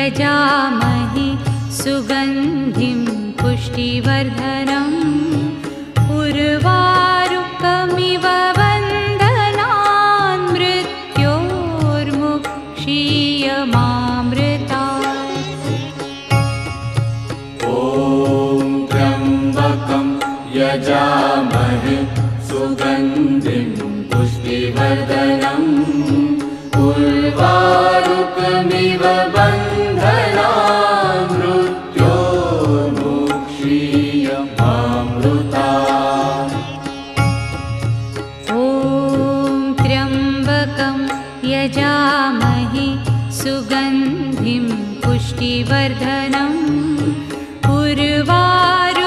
यजामहे सुगन्धिं पुष्टिवर्धनम् उर्वारुकमिव बन्धनान् मृत्योर्मुक्षीयमामृतात्। ॐ त्र्यम्बकं यजामहे सुगन्धिं पुष्टिवर्धनम् उर्वारुकमिव बन्धनान् मृत्योर्मुक्षीयमामृतात्। ॐ त्र्यम्बकं यजामहे सुगन्धिं पुष्टिवर्धनम् उर्वारुकमिव